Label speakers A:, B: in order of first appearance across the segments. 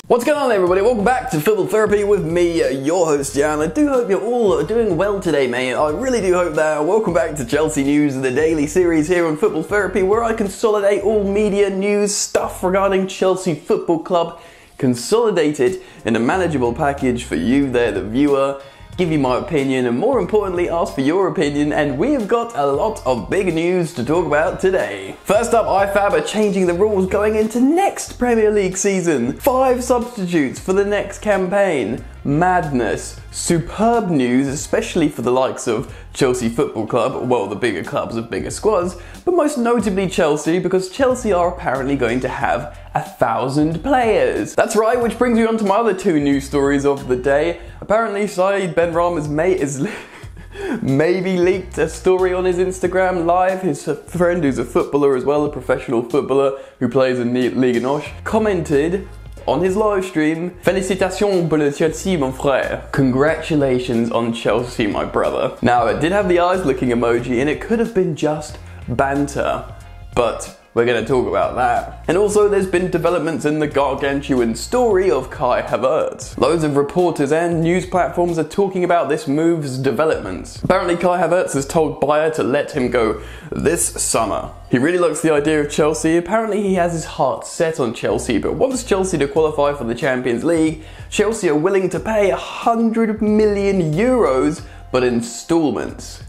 A: What's going on, everybody? Welcome back to Football Therapy with me, your host Jan. I do hope you're all doing well today, mate. I really do hope that. Welcome back to Chelsea News, the daily series here on Football Therapy, where I consolidate all media news stuff regarding Chelsea Football Club, consolidated in a manageable package for you there, the viewer. Give you my opinion and more importantly ask for your opinion, and we have got a lot of big news to talk about today. First up, IFAB are changing the rules going into next Premier League season. 5 substitutes for the next campaign. Madness. Superb news, especially for the likes of Chelsea Football Club, well, the bigger clubs of bigger squads, but most notably Chelsea, because Chelsea are apparently going to have 1,000 players. That's right, which brings me on to my other 2 news stories of the day. Apparently, Saïd Benrahma's mate is maybe leaked a story on his Instagram live. His friend, who's a footballer as well, a professional footballer who plays in Ligue 1, commented on his live stream, "Félicitations pour le Chelsea, mon frère." Congratulations on Chelsea, my brother. Now, it did have the eyes looking emoji, and it could have been just banter, but we're going to talk about that. And also, there's been developments in the gargantuan story of Kai Havertz. Loads of reporters and news platforms are talking about this move's developments. Apparently, Kai Havertz has told Bayern to let him go this summer. He really likes the idea of Chelsea. Apparently, he has his heart set on Chelsea, but wants Chelsea to qualify for the Champions League. Chelsea are willing to pay 100 million euros, but in installments.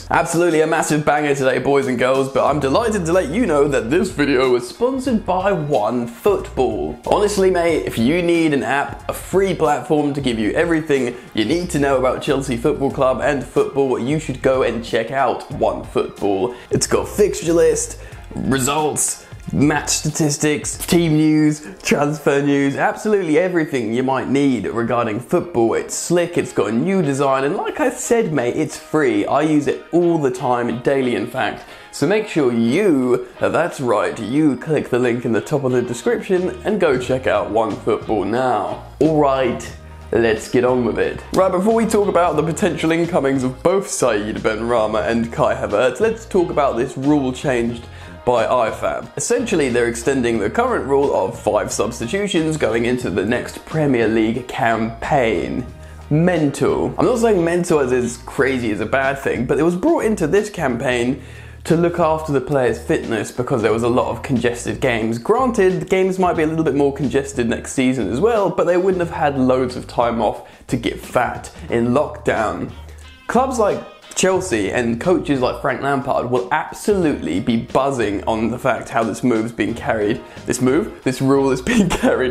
A: Absolutely a massive banger today, boys and girls, but I'm delighted to let you know that this video was sponsored by OneFootball. Honestly, mate, if you need an app, a free platform to give you everything you need to know about Chelsea Football Club and football, you should go and check out OneFootball. It's got fixture list, results, match statistics, team news, transfer news, absolutely everything you might need regarding football. It's slick, it's got a new design, and like I said, mate, it's free. I use it all the time, daily in fact. So make sure you, that's right, you click the link in the top of the description and go check out OneFootball now. Alright, let's get on with it. Right, before we talk about the potential incomings of both Saïd Benrahma and Kai Havertz, let's talk about this rule changed by IFAB. Essentially, they're extending the current rule of 5 substitutions going into the next Premier League campaign. Mental. I'm not saying mental as crazy as a bad thing, but it was brought into this campaign to look after the players' fitness because there was a lot of congested games. Granted, the games might be a little bit more congested next season as well, but they wouldn't have had loads of time off to get fat in lockdown. Clubs like Chelsea and coaches like Frank Lampard will absolutely be buzzing on the fact how this rule is being carried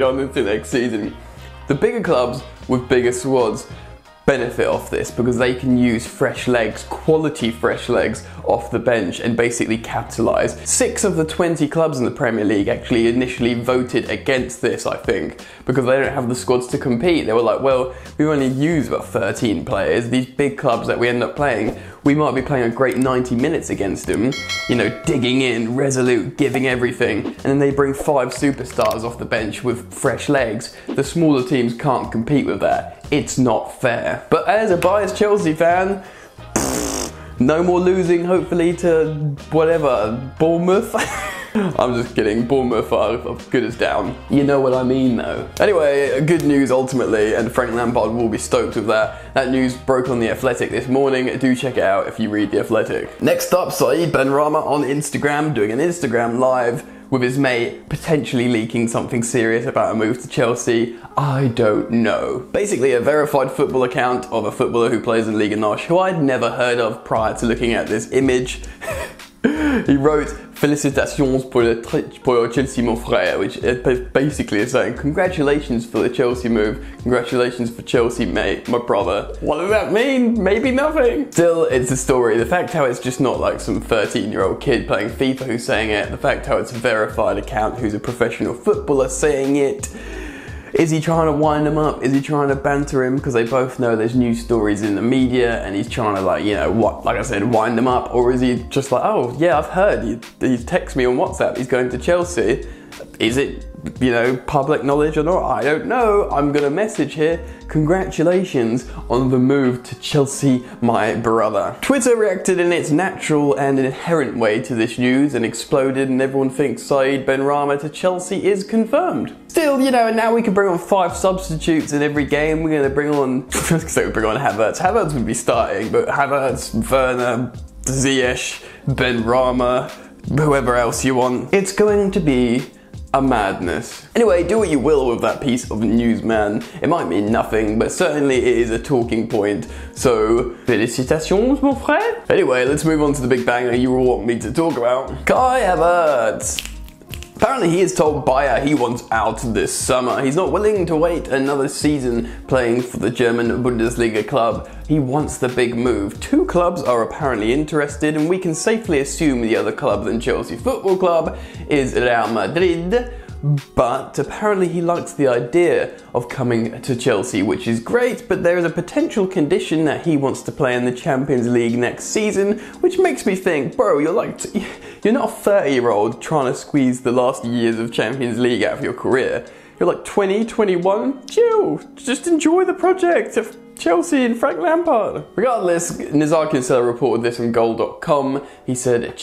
A: on into next season. The bigger clubs with bigger squads benefit off this because they can use fresh legs, quality fresh legs off the bench and basically capitalise. 6 of the 20 clubs in the Premier League actually initially voted against this, I think, because they don't have the squads to compete. They were like, well, we only use about 13 players. These big clubs that we end up playing, we might be playing a great 90 minutes against them, you know, digging in, resolute, giving everything, and then they bring 5 superstars off the bench with fresh legs. The smaller teams can't compete with that. It's not fair. But as a biased Chelsea fan, no more losing, hopefully, to whatever, Bournemouth? I'm just kidding, Bournemouth are good as down. You know what I mean, though. Anyway, good news ultimately, and Frank Lampard will be stoked with that. That news broke on The Athletic this morning. Do check it out if you read The Athletic. Next up, Saïd Benrahma on Instagram, doing an Instagram live with his mate, potentially leaking something serious about a move to Chelsea. I don't know. Basically, a verified football account of a footballer who plays in Ligue 1, who I'd never heard of prior to looking at this image. He wrote, "Félicitations pour le Chelsea, mon frère," which basically is saying, congratulations for the Chelsea move, congratulations for Chelsea, mate, my brother. What does that mean? Maybe nothing. Still, it's a story. The fact how it's just not like some 13-year-old kid playing FIFA who's saying it, the fact how it's a verified account who's a professional footballer saying it. Is he trying to wind him up? Is he trying to banter him? Because they both know there's news stories in the media and he's trying to, like, you know, like I said, wind him up? Or is he just like, oh yeah, I've heard, he texted me on WhatsApp, he's going to Chelsea. Is it, you know, public knowledge or not? I don't know. I'm gonna message here. Congratulations on the move to Chelsea, my brother. Twitter reacted in its natural and inherent way to this news and exploded, and everyone thinks Saïd Benrahma to Chelsea is confirmed. Still, you know, now we can bring on 5 substitutes in every game. We're going to bring on, Havertz. Havertz would be starting, but Havertz, Werner, Ziyech, Benrahma, whoever else you want. It's going to be a madness. Anyway, do what you will with that piece of news, man. It might mean nothing, but certainly it is a talking point. So, félicitations, mon frère. Anyway, let's move on to the big banger you all want me to talk about. Kai Havertz. Apparently he has told Bayern he wants out this summer. He's not willing to wait another season playing for the German Bundesliga club. He wants the big move. 2 clubs are apparently interested, and we can safely assume the other club than Chelsea Football Club is Real Madrid. But apparently he likes the idea of coming to Chelsea, which is great, but there is a potential condition that he wants to play in the Champions League next season, which makes me think, bro, you're not a 30-year-old trying to squeeze the last years of Champions League out of your career. You're like 20, 21, chill, just enjoy the project of Chelsea and Frank Lampard. Regardless, Nizar Kinsella reported this on goal.com. He said,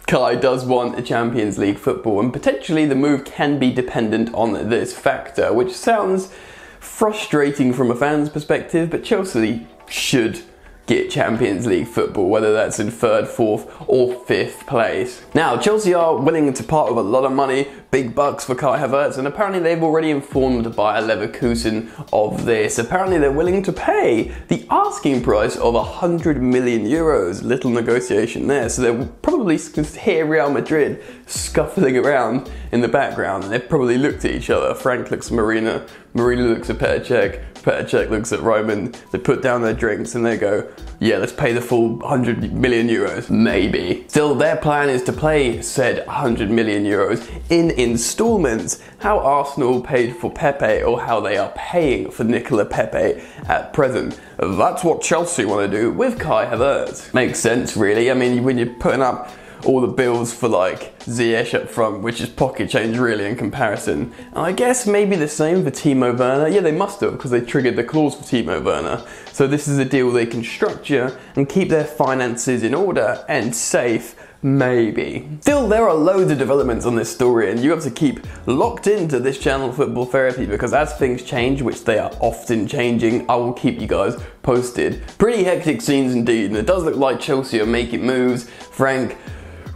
A: Kai does want a Champions League football, and potentially the move can be dependent on this factor, which sounds frustrating from a fan's perspective, but Chelsea should get Champions League football, whether that's in 3rd, 4th or 5th place. Now, Chelsea are willing to part with a lot of money, big bucks for Kai Havertz, and apparently they've already informed Bayer Leverkusen of this. Apparently they're willing to pay the asking price of 100 million euros. Little negotiation there, so they'll probably hear Real Madrid scuffling around in the background, and they've probably looked at each other. Frank looks at Marina looks at Petr Cech looks at Roman, they put down their drinks and they go, yeah, let's pay the full 100 million euros, maybe. Still, their plan is to pay said 100 million euros in installments, how Arsenal paid for Pepe or how they are paying for Nicola Pepe at present. That's what Chelsea want to do with Kai Havertz. Makes sense, really. I mean, when you're putting up all the bills for like Ziyech up front, which is pocket change really in comparison. And I guess maybe the same for Timo Werner. Yeah, they must have, because they triggered the clause for Timo Werner. So this is a deal they can structure and keep their finances in order and safe, maybe. Still, there are loads of developments on this story, and you have to keep locked into this channel, Football Therapy, because as things change, which they are often changing, I will keep you guys posted. Pretty hectic scenes indeed, and it does look like Chelsea are making moves. Frank,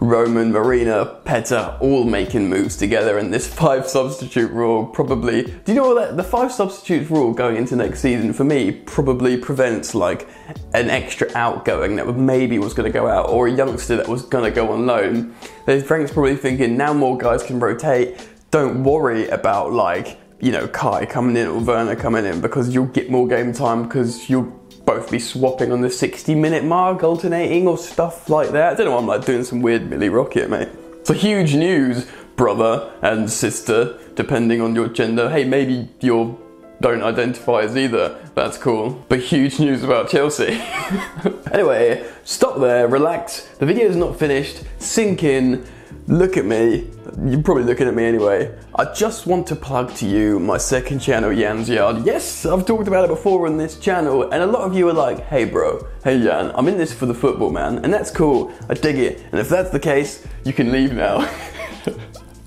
A: Roman, Marina, Petr, all making moves together, and this 5 substitute rule probably, do you know what, the 5 substitutes rule going into next season for me probably prevents like an extra outgoing that maybe was going to go out, or a youngster that was going to go on loan. Frank's probably thinking now more guys can rotate, don't worry about like, you know, Kai coming in or Werner coming in, because you'll get more game time because you'll both be swapping on the 60-minute mark, alternating or stuff like that. I don't know, I'm like doing some weird Millie Rocket, mate. So huge news, brother and sister, depending on your gender. Hey, maybe you don't identify as either, that's cool. But huge news about Chelsea. Anyway, stop there, relax. The video is not finished, sink in, look at me. You're probably looking at me anyway. I just want to plug to you my second channel, Jan's Yard. Yes, I've talked about it before on this channel, and a lot of you are like, hey bro, hey Jan, I'm in this for the football, man, and that's cool, I dig it, and if that's the case, you can leave now.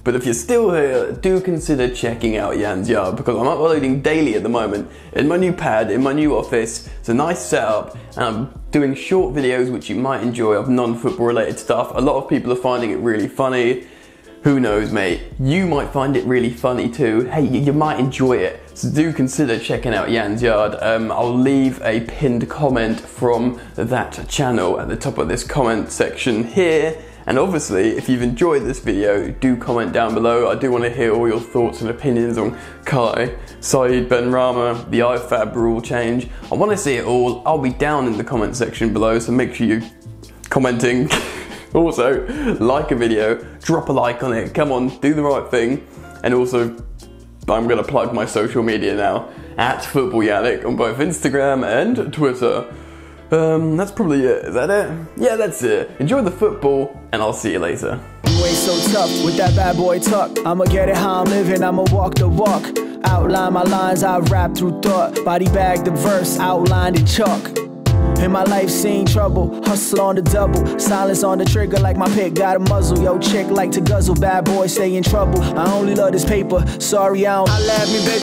A: But if you're still here, do consider checking out Jan's Yard, because I'm uploading daily at the moment in my new pad, in my new office. It's a nice setup, and I'm doing short videos which you might enjoy of non-football related stuff. A lot of people are finding it really funny. Who knows, mate? You might find it really funny too. Hey, you might enjoy it. So do consider checking out Jan's Yard. I'll leave a pinned comment from that channel at the top of this comment section here. And obviously, if you've enjoyed this video, do comment down below. I do want to hear all your thoughts and opinions on Kai, Saïd Benrahma, the IFAB rule change. I want to see it all. I'll be down in the comment section below, so make sure you're commenting. Also, like a video, drop a like on it, come on, do the right thing. And also, I'm going to plug my social media now, at Football Yannick on both Instagram and Twitter. That's probably it. Is that it? Yeah, that's it. Enjoy the football, and I'll see you later.
B: You ain't so tough with that bad boy tuck. I'ma get it how I'm living, I'ma walk the walk. Outline my lines, I rap through thought. Body bag the verse, outlined in chalk. In my life seen trouble, hustle on the double, silence on the trigger like my pick got a muzzle. Yo, chick like to guzzle, bad boy stay in trouble. I only love this paper, sorry I don't. I laugh me, baby.